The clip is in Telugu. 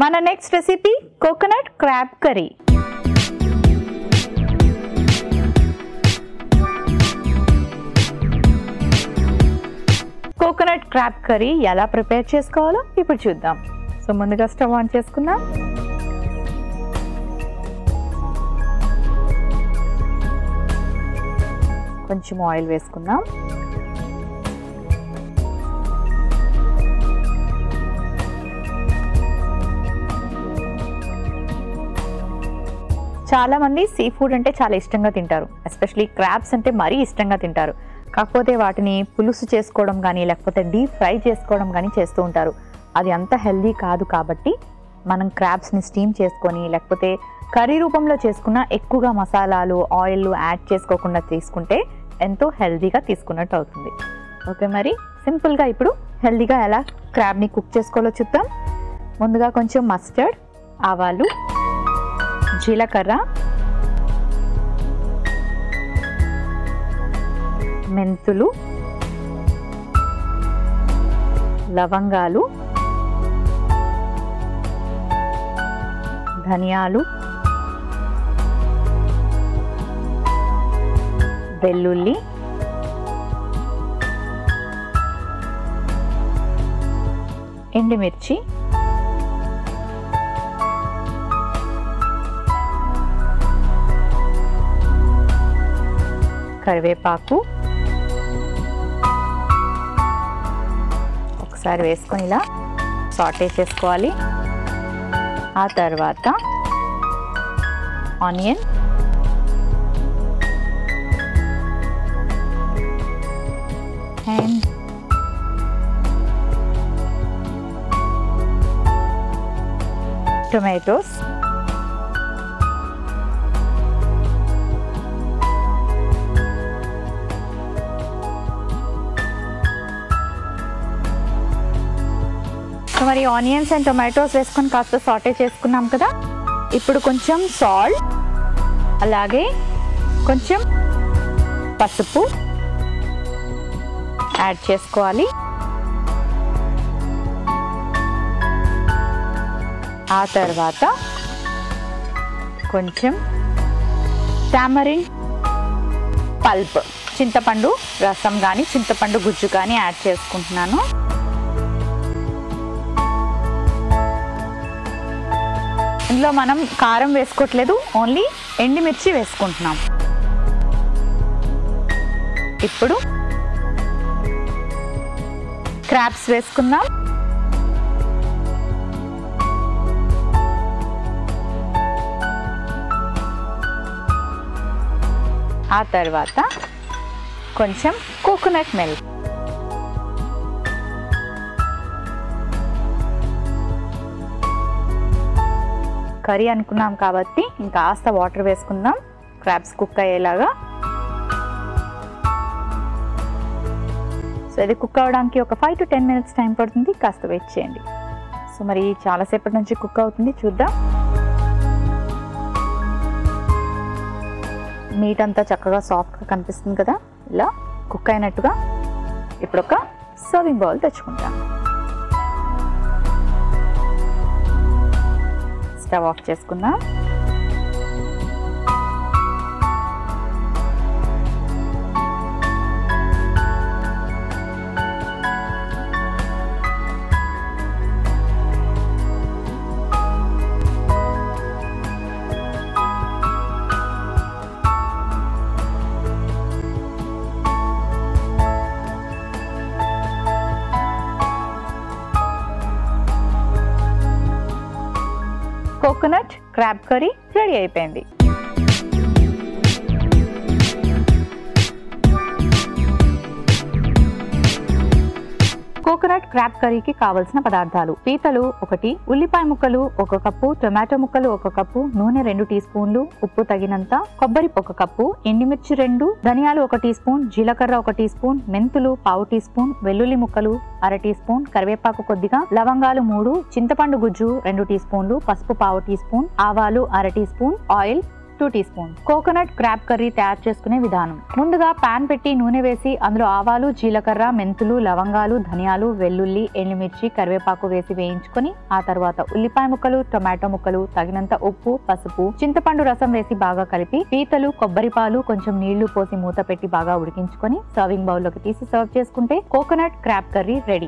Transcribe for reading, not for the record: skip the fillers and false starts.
మన next recipe coconut crab curry. Coconut crab curry ఎలా ప్రిపేర్ చేసుకోవాలో ఇప్పుడు చూద్దాం. సో ముందుగా స్టవ్ ఆన్ చేసుకుందాం. కొంచెం ఆయిల్ వేసుకుందాం. చాలా మంది సీ ఫుడ్ అంటే చాలా ఇష్టంగా తింటారు. ఎస్పెషలీ క్రాబ్స్ అంటే మరీ ఇష్టంగా తింటారు. కాకపోతే వాటిని పులుసు చేసుకోవడం కానీ లేకపోతే డీప్ ఫ్రై చేసుకోవడం కానీ చేస్తూ ఉంటారు. అది అంత హెల్దీ కాదు. కాబట్టి మనం క్రాబ్స్ని స్టీమ్ చేసుకొని లేకపోతే కర్రీ రూపంలో చేసుకున్న ఎక్కువగా మసాలాలు ఆయిల్ యాడ్ చేసుకోకుండా తీసుకుంటే ఎంతో హెల్దీగా తీసుకున్నట్టు అవుతుంది. ఓకే, మరి సింపుల్గా ఇప్పుడు హెల్దీగా ఎలా క్రాబ్ని కుక్ చేసుకోవాలో చూద్దాం. ముందుగా కొంచెం మస్టర్డ్, ఆవాలు, జీలకర్ర, మెంతులు, లవంగాలు, ధనియాలు, వెల్లుల్లి, ఎండుమిర్చి, కరివేపాకు ఒకసారి వేసుకొని ఇలా సాటే చేసుకోవాలి. ఆ తర్వాత ఆనియన్, అండ్ టొమాటోస్, మరి ఆనియన్స్ అండ్ టొమాటోస్ వేసుకొని కాస్త సాటే చేసుకున్నాం కదా. ఇప్పుడు కొంచెం సాల్ట్, అలాగే కొంచెం పసుపు యాడ్ చేసుకోవాలి. ఆ తర్వాత కొంచెం టామరిన్ పల్ప్, చింతపండు రసం కానీ చింతపండు గుజ్జు కానీ యాడ్ చేసుకుంటున్నాను. ఇందులో మనం కారం వేసుకోవట్లేదు, ఓన్లీ ఎండుమిర్చి వేసుకుంటున్నాం. ఇప్పుడు క్రాబ్స్ వేసుకుందాం. ఆ తర్వాత కొంచెం కోకోనట్ మిల్క్, కర్రీ అనుకున్నాం కాబట్టి ఇంకాస్త వాటర్ వేసుకుందాం క్రాబ్స్ కుక్ అయ్యేలాగా. సో ఇది కుక్ అవ్వడానికి ఒక 5 to 10 minutes టైం పడుతుంది. కాస్త వెయిట్ చేయండి. సో మరి చాలాసేపటి నుంచి కుక్ అవుతుంది, చూద్దాం. మీట్ అంతా చక్కగా సాఫ్ట్గా కనిపిస్తుంది కదా, ఇలా కుక్ అయినట్టుగా. ఇప్పుడు ఒక సర్వింగ్ బౌల్ తెచ్చుకుంటాం. స్టవ్ ఆఫ్ చేసుకుందాం. కోకోనట్ క్రాబ్ కర్రీ రెడీ అయిపోయింది. కోకోనట్ క్రాబ్ కర్రీకి కావలసిన పదార్థాలు: పీతలు 1, ఉల్లిపాయ ముక్కలు 1 కప్పు, టొమాటో ముక్కలు 1 కప్పు, నూనె 2 టీ స్పూన్లు, ఉప్పు తగినంత, కొబ్బరి 1 కప్పు, ఎండుమిర్చి 2, ధనియాలు 1 టీ స్పూన్, జీలకర్ర 1 టీ స్పూన్, మెంతులు 1/2 టీ స్పూన్, వెల్లుల్లి ముక్కలు 1/2 టీ స్పూన్, కరివేపాకు కొద్దిగా, లవంగాలు 3, చింతపండు గుజ్జు 2 టీ స్పూన్లు, పసుపు 1/2 టీ స్పూన్, ఆవాలు 1/2 teaspoon, oil 2 teaspoons. Coconut crab curry తయారు చేసుకునే విధానం. ముందుగా పాన్ పెట్టి నూనె వేసి అందులో ఆవాలు, జీలకర్ర, మెంతులు, లవంగాలు, ధనియాలు, వెల్లుల్లి, ఎండుమిర్చి, కరివేపాకు వేసి వేయించుకొని ఆ తర్వాత ఉల్లిపాయ ముక్కలు, టొమాటో ముక్కలు, తగినంత ఉప్పు, పసుపు, చింతపండు రసం వేసి బాగా కలిపి పీతలు, కొబ్బరి పాలు, కొంచెం నీళ్లు పోసి మూత పెట్టి బాగా ఉడికించుకొని సర్వింగ్ బౌల్ లోకి తీసి సర్వ్ చేసుకుంటే కోకోనట్ క్రాబ్ కర్రీ రెడీ.